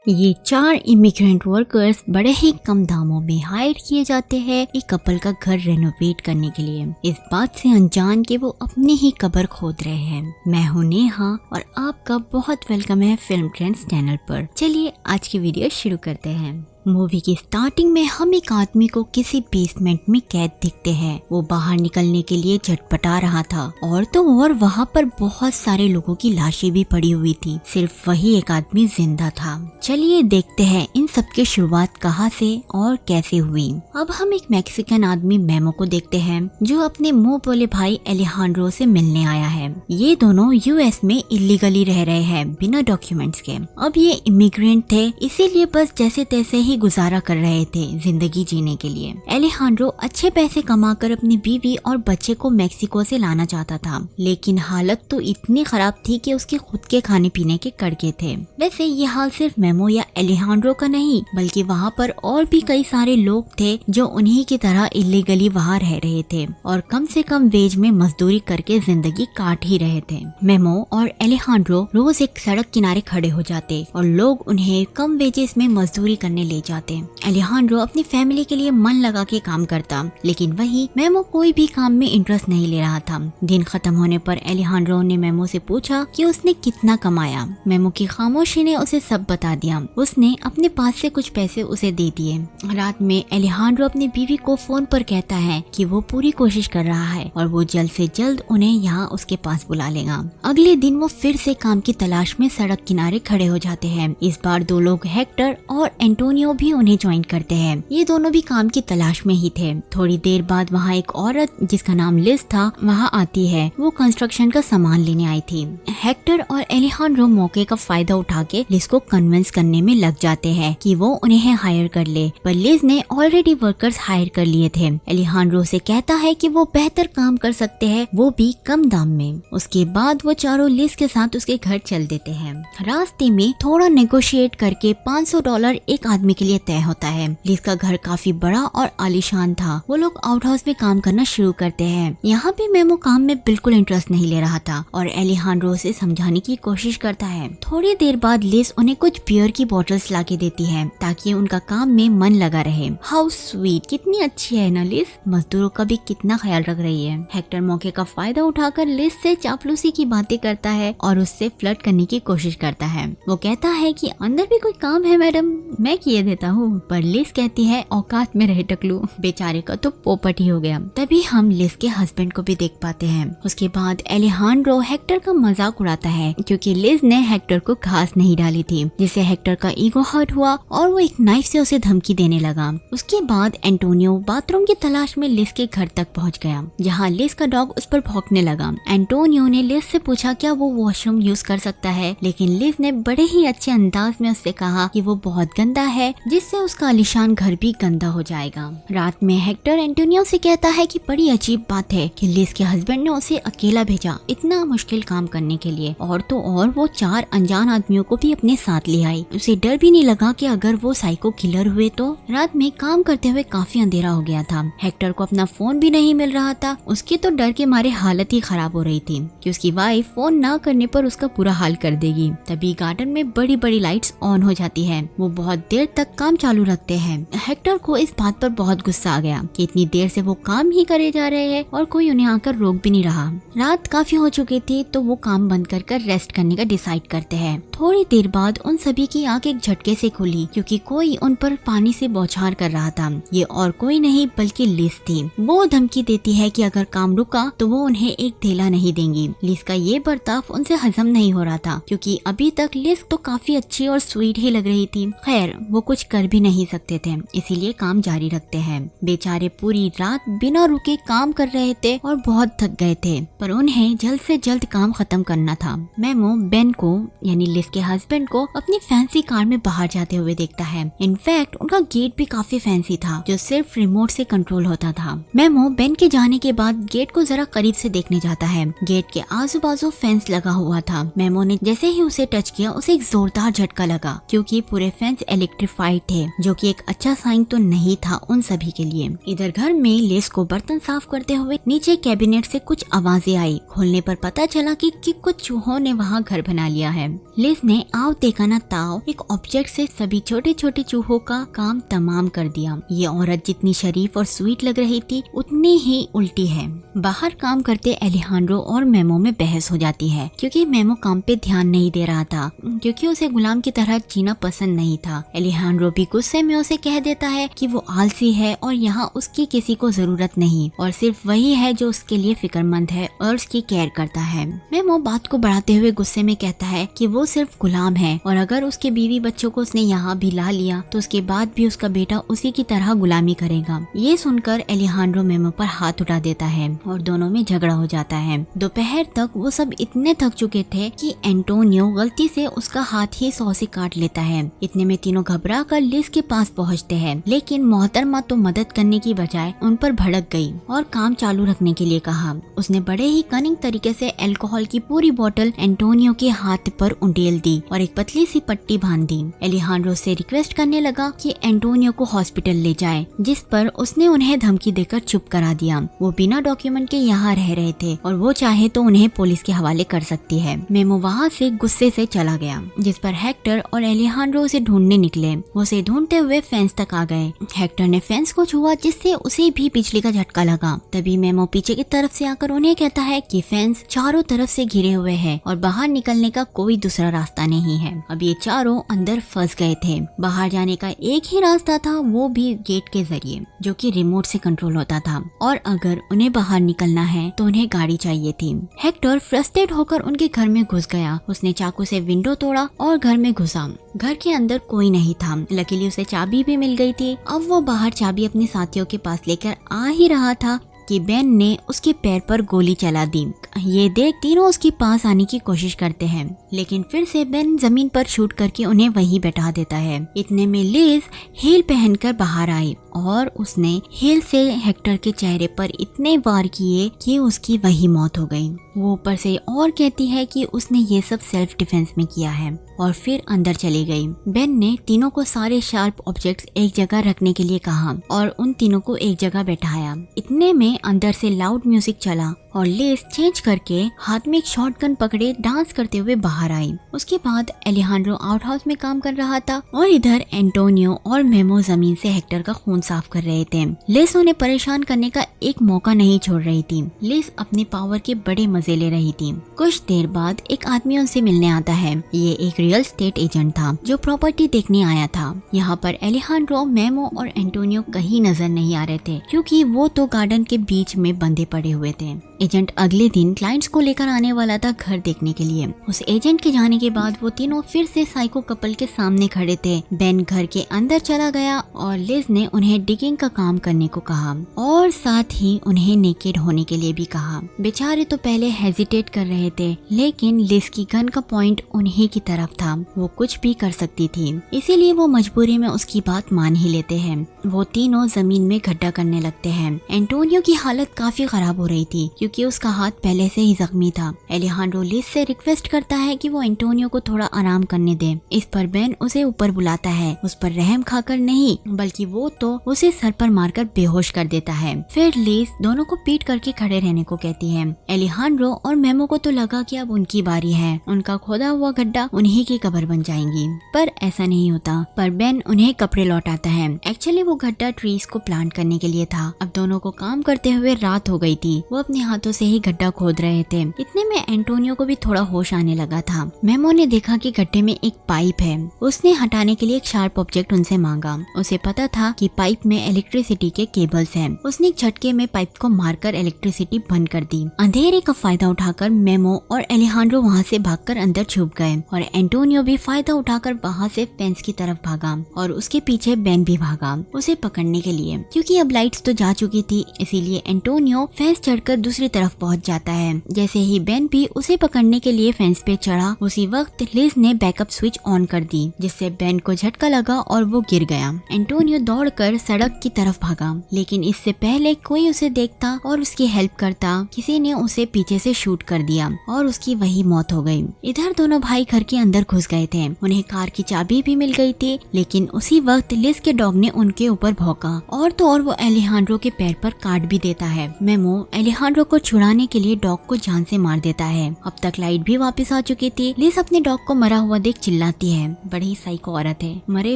ये 4 immigrant workers बड़े ही कम दामों में हायर किए जाते हैं एक कपल का घर रेनोवेट करने के लिए, इस बात से अनजान कि वो अपनी ही कब्र खोद रहे हैं। मैं हूं नेहा और आपका बहुत वेलकम है फिल्म ट्रेंड्स चैनल पर। चलिए आज की वीडियो शुरू करते हैं। मूवी की स्टार्टिंग में हम एक आदमी को किसी बेसमेंट में कैद दिखते हैं। वो बाहर निकलने के लिए झटपटा रहा था और तो और वहाँ पर बहुत सारे लोगों की लाशें भी पड़ी हुई थी, सिर्फ वही एक आदमी जिंदा था। चलिए देखते हैं इन सब की शुरुआत कहाँ से और कैसे हुई। अब हम एक मैक्सिकन आदमी मेमो को देखते हैं जो अपने मुंह बोले भाई एलेहांड्रो से मिलने आया है। ये दोनों यूएस में इलीगली रह रहे हैं बिना डॉक्यूमेंट्स के। अब ये इमिग्रेंट थे, इसीलिए बस जैसे तैसे ही गुजारा कर रहे थे जिंदगी जीने के लिए। एलेहांड्रो अच्छे पैसे कमाकर अपनी बीवी और बच्चे को मेक्सिको से लाना चाहता था, लेकिन हालत तो इतनी खराब थी कि उसके खुद के खाने पीने के कड़के थे। वैसे ये हाल सिर्फ मेमो या एलेहांड्रो का नहीं, बल्कि वहाँ पर और भी कई सारे लोग थे जो उन्हीं की तरह इलीगली वहाँ रह रहे थे और कम से कम वेज में मजदूरी करके जिंदगी काट ही रहे थे। मेमो और एलेहांड्रो रोज एक सड़क किनारे खड़े हो जाते और लोग उन्हें कम वेजेस में मजदूरी करने ले जाते। एलेहांड्रो अपनी फैमिली के लिए मन लगा के काम करता, लेकिन वही मेमो कोई भी काम में इंटरेस्ट नहीं ले रहा था। दिन खत्म होने पर एलेहांड्रो ने मेमो से पूछा कि उसने कितना कमाया। मेमो की खामोशी ने उसे सब बता दिया। उसने अपने पास से कुछ पैसे उसे दे दिए। रात में एलेहांड्रो अपनी बीवी को फोन पर कहता है कि वो पूरी कोशिश कर रहा है और वो जल्द से जल्द उन्हें यहाँ उसके पास बुला लेगा। अगले दिन वो फिर से काम की तलाश में सड़क किनारे खड़े हो जाते हैं। इस बार दो लोग हेक्टर और एंटोनियो भी उन्हें ज्वाइन करते हैं। ये दोनों भी काम की तलाश में ही थे। थोड़ी देर बाद वहाँ एक औरत जिसका नाम लिज था वहाँ आती है। वो कंस्ट्रक्शन का सामान लेने आई थी। हेक्टर और एलेहांड्रो मौके का फायदा उठा के लिज को कन्विंस करने में लग जाते हैं कि वो उन्हें हायर कर ले, पर लिज ने ऑलरेडी वर्कर्स हायर कर लिए थे। एलेहांड्रो से कहता है कि वो बेहतर काम कर सकते हैं, वो भी कम दाम में। उसके बाद वो चारों लिज के साथ उसके घर चल देते हैं। रास्ते में थोड़ा नेगोशिएट करके $500 एक आदमी के लिए तय होता है। लिज का घर काफी बड़ा और आलीशान था। वो लोग आउटहाउस में काम करना शुरू करते हैं। यहाँ भी मेमो काम में बिल्कुल इंटरेस्ट नहीं ले रहा था और एलेहांड्रो से समझाने की कोशिश करता है। थोड़ी देर बाद लिज उन्हें कुछ बियर की बोतल्स लाके देती है ताकि उनका काम में मन लगा रहे। हाउ स्वीट, कितनी अच्छी है ना लिज, मजदूरों का भी कितना ख्याल रख रही है। हेक्टर मौके का फायदा उठाकर लिज से चापलूसी की बातें करता है और उससे फ्लर्ट करने की कोशिश करता है। वो कहता है कि अंदर भी कोई काम है मैडम, मैं किए देता हूँ, पर लिज कहती है औकात में रहे टकलू। बेचारे का तो पोपट ही हो गया। तभी हम लिज के हस्बैंड को भी देख पाते हैं। उसके बाद एलेहांड्रो हेक्टर का मजाक उड़ाता है क्योंकि लिज ने हेक्टर को घास नहीं डाली थी, जिससे हेक्टर का ईगो हर्ट हुआ और वो एक नाइफ से उसे धमकी देने लगा। उसके बाद एंटोनियो बाथरूम की तलाश में लिज के घर तक पहुंच गया, जहां लिज का डॉग उस पर भौंकने लगा। एंटोनियो ने लिज से पूछा क्या वो वॉशरूम यूज कर सकता है, लेकिन लिज ने बड़े ही अच्छे अंदाज में उससे कहा कि वो बहुत गंदा है, जिससे उसका आलीशान घर भी गंदा हो जाएगा। रात में हेक्टर एंटोनियो से कहता है कि बड़ी अजीब बात है कि लिज के हस्बैंड ने उसे अकेला भेजा इतना मुश्किल काम करने के लिए, और तो और वो 4 अनजान आदमियों को भी अपने साथ ले आई। उसे डर भी नहीं लगा कि अगर वो साइको किलर हुए तो। रात में काम करते हुए काफी अंधेरा हो गया था। हेक्टर को अपना फोन भी नहीं मिल रहा था। उसकी तो डर के मारे हालत ही खराब हो रही थी कि उसकी वाइफ फोन ना करने पर उसका बुरा हाल कर देगी। तभी गार्डन में बड़ी बड़ी लाइट्स ऑन हो जाती है। वो बहुत देर तक काम चालू रखते हैं। हेक्टर को इस बात पर बहुत गुस्सा आ गया कि इतनी देर से वो काम ही करे जा रहे हैं और कोई उन्हें आकर रोक भी नहीं रहा। रात काफी हो चुकी थी तो वो काम बंद कर रेस्ट करने का डिसाइड करते हैं। थोड़ी देर बाद उन सभी की आंख एक झटके से खुली क्योंकि कोई उन पर पानी से बौछार कर रहा था। ये और कोई नहीं बल्कि लिज थी। वो धमकी देती है कि अगर काम रुका तो वो उन्हें एक थैला नहीं देंगी। लिज का ये बर्ताव उनसे हजम नहीं हो रहा था क्योंकि अभी तक लिज तो काफी अच्छी और स्वीट ही लग रही थी। खैर वो कुछ कर भी नहीं सकते थे, इसीलिए काम जारी रखते हैं। बेचारे पूरी रात बिना रुके काम कर रहे थे और बहुत थक गए थे, पर उन्हें जल्द से जल्द काम खत्म करना था। मेमो बेन को यानी लिज के हस्बैंड को अपनी फैंसी कार में बाहर जाते हुए देखता है। इनफैक्ट उनका गेट भी काफी फैंसी था जो सिर्फ रिमोट से कंट्रोल होता था। मेमो बेन के जाने के बाद गेट को जरा करीब से देखने जाता है। गेट के आजू बाजू फेंस लगा हुआ था। मेमो ने जैसे ही उसे टच किया उसे एक जोरदार झटका लगा क्योंकि पूरे फेंस इलेक्ट्रीफाइड थे, जो कि एक अच्छा साइन तो नहीं था उन सभी के लिए। इधर घर में लिज को बर्तन साफ करते हुए नीचे कैबिनेट से कुछ आवाजें आई। खोलने पर पता चला कि कुछ चूहों ने वहाँ घर बना लिया है। लिज ने आव देखा ना ताव एक ऑब्जेक्ट से सभी छोटे छोटे चूहों का काम तमाम कर दिया। ये औरत जितनी शरीफ और स्वीट लग रही थी उतनी ही उल्टी है। बाहर काम करते एलिहांड्रो और मेमो में बहस हो जाती है क्योंकि मेमो काम पे ध्यान नहीं दे रहा था क्योंकि उसे गुलाम की तरह जीना पसंद नहीं था। एलिहांड्रो भी गुस्से में उसे कह देता है कि वो आलसी है और यहाँ उसकी किसी को जरूरत नहीं और सिर्फ वही है जो उसके लिए फिक्रमंद है और उसकी केयर करता है। मेमो बात को बढ़ाते हुए गुस्से में कहता है कि वो सिर्फ गुलाम है और अगर उसके बीवी बच्चों को उसने यहाँ भी ला लिया तो उसके बाद भी उसका बेटा उसी की तरह गुलामी करेगा। ये सुनकर एलिहांड्रो मेमो पर हाथ उठा देता है और दोनों में झगड़ा हो जाता है। दोपहर तक वो सब इतने थक चुके थे कि एंटोनियो गलती से उसका हाथ ही सौ से काट लेता है। इतने में तीनों घबरा कर लिज के पास पहुँचते हैं, लेकिन मोहतरमा तो मदद करने की बजाय उन पर भड़क गई और काम चालू रखने के लिए कहा। उसने बड़े ही कनिंग तरीके से अल्कोहल की पूरी बोतल एंटोनियो के हाथ पर उंडेल दी और एक पतली सी पट्टी बांध दी। एलिहांड्रो से रिक्वेस्ट करने लगा कि एंटोनियो को हॉस्पिटल ले जाए, जिस पर उसने उन्हें धमकी देकर चुप करा दिया। वो बिना डॉक्यूमेंट के यहाँ रह रहे थे और वो चाहे तो उन्हें पुलिस के हवाले कर सकती है। मेमो वहाँ से गुस्से से चला गया, जिस पर हेक्टर और एलिहांड्रो उसे ढूंढने निकले। वो उसे ढूंढते हुए फेंस तक आ गए। हेक्टर ने फेंस को छुआ जिससे उसे भी बिजली का झटका लगा। तभी मेमो पीछे की तरफ से आकर उन्हें कहता है कि फेंस चारों तरफ से घिरे हुए है और बाहर निकलने का कोई दूसरा रास्ता नहीं है। अब ये चारों अंदर फंस गए थे। बाहर जाने का एक ही रास्ता था, वो भी गेट के जरिए, जो कि रिमोट से कंट्रोल होता था और अगर उन्हें बाहर निकलना है तो उन्हें गाड़ी चाहिए थी। हेक्टर फ्रस्ट्रेट होकर उनके घर में घुस गया। उसने चाकू से विंडो तोड़ा और घर में घुसा। घर के अंदर कोई नहीं था। लकीली उसे चाबी भी मिल गई थी। अब वो बाहर चाबी अपने साथियों के पास लेकर आ ही रहा था कि बेन ने उसके पैर पर गोली चला दी। ये देख तीनों उसके पास आने की कोशिश करते हैं, लेकिन फिर से बेन जमीन पर शूट करके उन्हें वहीं बैठा देता है। इतने में लिज हील पहनकर बाहर आई और उसने हील से हेक्टर के चेहरे पर इतने वार किए कि उसकी वही मौत हो गई। वो ऊपर से और कहती है कि उसने ये सब सेल्फ डिफेंस में किया है और फिर अंदर चली गई। बेन ने तीनों को सारे शार्प ऑब्जेक्ट्स एक जगह रखने के लिए कहा और उन तीनों को एक जगह बैठाया। इतने में अंदर से लाउड म्यूजिक चला और लिज चेंज करके हाथ में एक शॉटगन पकड़े डांस करते हुए बाहर आई। उसके बाद एलिहांड्रो आउटहाउस में काम कर रहा था और इधर एंटोनियो और मेमो जमीन से हेक्टर का खून साफ कर रहे थे। लिज उन्हें परेशान करने का एक मौका नहीं छोड़ रही थी। लिज अपने पावर के बड़े मजे ले रही थी। कुछ देर बाद एक आदमी उनसे मिलने आता है। ये एक रियल एस्टेट एजेंट था जो प्रॉपर्टी देखने आया था। यहाँ पर एलिहांड्रो, मेमो और एंटोनियो कहीं नजर नहीं आ रहे थे क्योंकि वो तो गार्डन के बीच में बंधे पड़े हुए थे। एजेंट अगले दिन क्लाइंट्स को लेकर आने वाला था घर देखने के लिए। उस एजेंट के जाने के बाद वो तीनों फिर से साइको कपल के सामने खड़े थे। बेन घर के अंदर चला गया और लिज ने उन्हें डिगिंग का काम करने को कहा और साथ ही उन्हें नेकेड होने के लिए भी कहा। बेचारे तो पहले हेजिटेट कर रहे थे, लेकिन लिज की गन का पॉइंट उन्हीं की तरफ था। वो कुछ भी कर सकती थी, इसीलिए वो मजबूरी में उसकी बात मान ही लेते हैं। वो तीनों जमीन में गड्ढा करने लगते हैं। एंटोनियो की हालत काफी खराब हो रही थी क्योंकि उसका हाथ पहले से ही जख्मी था। एलिहांड्रो लिज से रिक्वेस्ट करता है कि वो एंटोनियो को थोड़ा आराम करने दे। इस पर बेन उसे ऊपर बुलाता है, उस पर रहम खाकर नहीं बल्कि वो तो उसे सर पर मारकर बेहोश कर देता है। फिर लिज दोनों को पीट करके खड़े रहने को कहती है। एलिहांड्रो और मेमो को तो लगा कि अब उनकी बारी है, उनका खोदा हुआ गड्ढा उन्हीं की कब्र बन जाएंगी, पर ऐसा नहीं होता। पर बेन उन्हें कपड़े लौटाता है। एक्चुअली वो गड्ढा ट्रीज को प्लांट करने के लिए था। अब दोनों को काम करते हुए रात हो गई थी। वो अपने हाथों से ही गड्ढा खोद रहे थे। इतने में एंटोनियो को भी थोड़ा होश आने लगा था। मेमो ने देखा कि गड्ढे में एक पाइप है। उसने हटाने के लिए एक शार्प ऑब्जेक्ट उनसे मांगा। उसे पता था कि पाइप में इलेक्ट्रिसिटी के केबल्स हैं। उसने एक झटके में पाइप को मारकर इलेक्ट्रिसिटी बंद कर दी। अंधेरे का फायदा उठाकर मेमो और एलिहांड्रो वहाँ से भागकर अंदर छुप गए और एंटोनियो भी फायदा उठाकर वहाँ से फेंस की तरफ भागा और उसके पीछे बेन भी भागा उसे पकड़ने के लिए। क्योंकि अब लाइट्स तो जा चुकी थी, इसीलिए एंटोनियो फेंस चढ़कर दूसरी तरफ पहुंच जाता है। जैसे ही बेन भी उसे पकड़ने के लिए फेंस पे चढ़ा, उसी वक्त लिज ने बैकअप स्विच ऑन कर दी, जिससे बेन को झटका लगा और वो गिर गया। एंटोनियो दौड़कर सड़क की तरफ भागा, लेकिन इससे पहले कोई उसे देखता और उसकी हेल्प करता, किसी ने उसे पीछे पीछे से शूट कर दिया और उसकी वही मौत हो गई। इधर दोनों भाई घर के अंदर घुस गए थे। उन्हें कार की चाबी भी मिल गई थी, लेकिन उसी वक्त लिज के डॉग ने उनके ऊपर भौंका और तो और वो एलिहांड्रो के पैर पर काट भी देता है। मेमो एलिहांड्रो को छुड़ाने के लिए डॉग को जान से मार देता है। अब तक लाइट भी वापस आ चुकी थी। लिज अपने डॉग को मरा हुआ देख चिल्लाती है। बड़ी साइको औरत है, मरे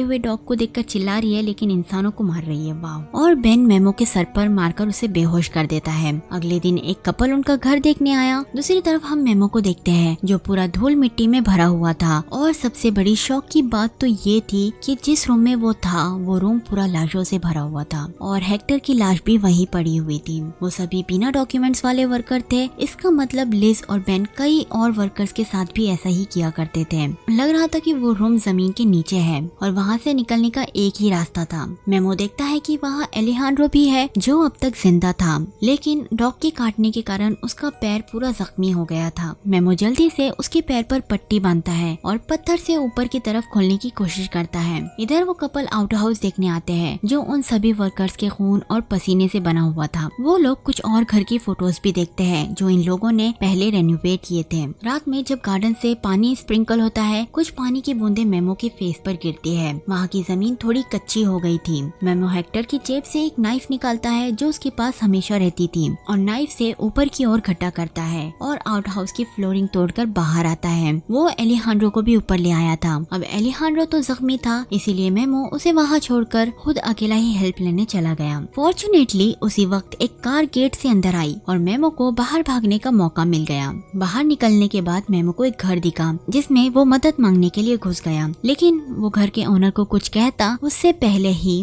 हुए डॉग को देखकर चिल्ला रही है लेकिन इंसानों को मार रही है। वाह। और बेन मेमो के सर पर मारकर उसे बेहोश कर देता है। अगले दिन एक कपल उनका घर देखने आया। दूसरी तरफ हम मेमो को देखते हैं जो पूरा धूल मिट्टी में भरा हुआ था। और सबसे बड़ी शौक की बात तो ये थी कि जिस रूम में वो था वो रूम पूरा लाशों से भरा हुआ था और हेक्टर की लाश भी वहीं पड़ी हुई थी। वो सभी बिना डॉक्यूमेंट्स वाले वर्कर थे। इसका मतलब लिज और बेन कई और वर्कर्स के साथ भी ऐसा ही किया करते थे। लग रहा था कि वो रूम जमीन के नीचे है और वहाँ से निकलने का एक ही रास्ता था। मेमो देखता है कि वहाँ एलिहांड्रो भी है जो अब तक जिंदा था, लेकिन डॉग के काटने के कारण उसका पैर पूरा जख्मी हो गया था। मेमो जल्दी से उसके पैर पर पट्टी बांधता है और पत्थर से ऊपर की तरफ खोलने की कोशिश करता है। इधर वो कपल आउट हाउस देखने आते हैं जो उन सभी वर्कर्स के खून और पसीने से बना हुआ था। वो लोग कुछ और घर की फोटोज भी देखते हैं जो इन लोगों ने पहले रेनोवेट किए थे। रात में जब गार्डन से पानी स्प्रिंकल होता है, कुछ पानी की बूंदें मेमो के फेस पर गिरती है। वहाँ की जमीन थोड़ी कच्ची हो गई थी। मेमो हेक्टर की जेब से एक नाइफ निकालता है जो उसके पास हमेशा रहती थी और नाइफ से ऊपर की ओर खड्डा करता है और आउट हाउस की फ्लोरिंग तोड़कर बाहर आता है। वो एलिहांड्रो को भी ऊपर ले आया था। अब एलिहांड्रो तो जख्मी था, इसीलिए मेमो उसे वहाँ छोड़कर खुद अकेला ही हेल्प लेने चला गया। फॉर्चुनेटली उसी वक्त एक कार गेट से अंदर आई और मेमो को बाहर भागने का मौका मिल गया। बाहर निकलने के बाद मेमो को एक घर दिखा जिसमें वो मदद मांगने के लिए घुस गया, लेकिन वो घर के ओनर को कुछ कहता उससे पहले ही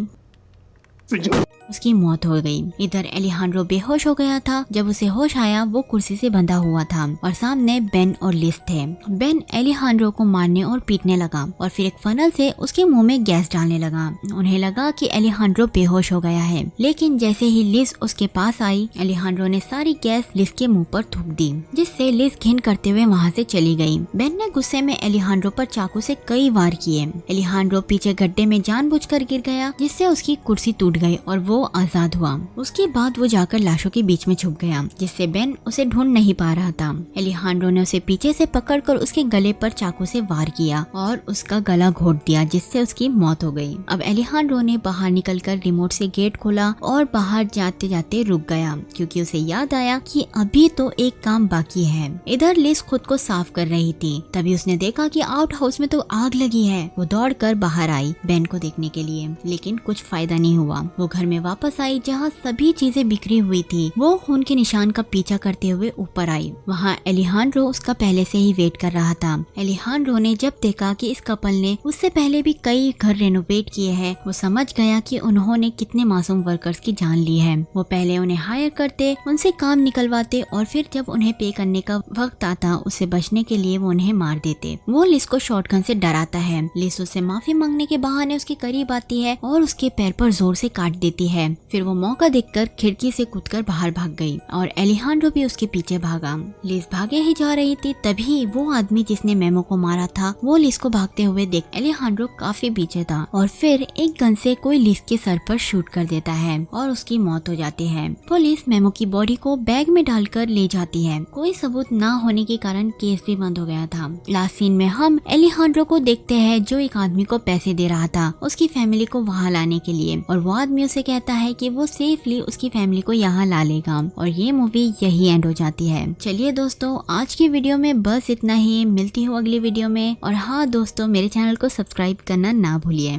उसकी मौत हो गई। इधर एलिहांड्रो बेहोश हो गया था। जब उसे होश आया वो कुर्सी से बंधा हुआ था और सामने बेन और लिज थे। बेन एलिहांड्रो को मारने और पीटने लगा और फिर एक फनल से उसके मुंह में गैस डालने लगा। उन्हें लगा कि एलिहांड्रो बेहोश हो गया है, लेकिन जैसे ही लिज उसके पास आई, एलिहांड्रो ने सारी गैस लिज के मुंह पर थूक दी, जिससे लिज घिन करते हुए वहाँ से चली गई। बेन ने गुस्से में एलिहांड्रो पर चाकू से कई वार किए। एलिहांड्रो पीछे गड्ढे में जानबूझकर गिर गया, जिससे उसकी कुर्सी टूट गई और वो आजाद हुआ। उसके बाद वो जाकर लाशों के बीच में छुप गया, जिससे बेन उसे ढूंढ नहीं पा रहा था। एलिहांड्रो ने उसे पीछे से पकड़कर उसके गले पर चाकू से वार किया और उसका गला घोट दिया, जिससे उसकी मौत हो गई। अब एलिहांड्रो ने बाहर निकलकर रिमोट से गेट खोला और बाहर जाते जाते रुक गया, क्योंकि उसे याद आया कि अभी तो एक काम बाकी है। इधर लिज खुद को साफ कर रही थी, तभी उसने देखा कि आउट हाउस में तो आग लगी है। वो दौड़कर बाहर आई बेन को देखने के लिए, लेकिन कुछ फायदा नहीं हुआ। वो घर में वापस आई जहाँ सभी चीजें बिखरी हुई थी। वो खून के निशान का पीछा करते हुए ऊपर आई। वहाँ एलिहांड्रो उसका पहले से ही वेट कर रहा था। एलिहांड्रो ने जब देखा कि इस कपल ने उससे पहले भी कई घर रेनोवेट किए हैं, वो समझ गया कि उन्होंने कितने मासूम वर्कर्स की जान ली है। वो पहले उन्हें हायर करते, उनसे काम निकलवाते और फिर जब उन्हें पे करने का वक्त आता उससे बचने के लिए वो उन्हें मार देते। वो लिज को शॉटगन से डराता है। लिज उससे माफी मांगने के बहाने उसके करीब आती है और उसके पैर पर जोर से काट देती है। फिर वो मौका देखकर खिड़की से कूदकर बाहर भाग गई और एलिहांड्रो भी उसके पीछे भागा। लिज भागे ही जा रही थी, तभी वो आदमी जिसने मेमो को मारा था वो लिज को भागते हुए देख एलिहांड्रो काफी पीछे था और फिर एक गन से कोई लिज के सर पर शूट कर देता है और उसकी मौत हो जाती है। पुलिस मेमो की बॉडी को बैग में डालकर ले जाती है। कोई सबूत न होने के कारण केस भी बंद हो गया था। लास्ट सीन में हम एलिहांड्रो को देखते हैं जो एक आदमी को पैसे दे रहा था उसकी फैमिली को वहाँ लाने के लिए, और वो आदमी उसे कहता है कि वो सेफली उसकी फैमिली को यहाँ ला लेगा और ये मूवी यही एंड हो जाती है। चलिए दोस्तों, आज की वीडियो में बस इतना ही। मिलती हूँ अगली वीडियो में, और हाँ दोस्तों, मेरे चैनल को सब्सक्राइब करना ना भूलिए।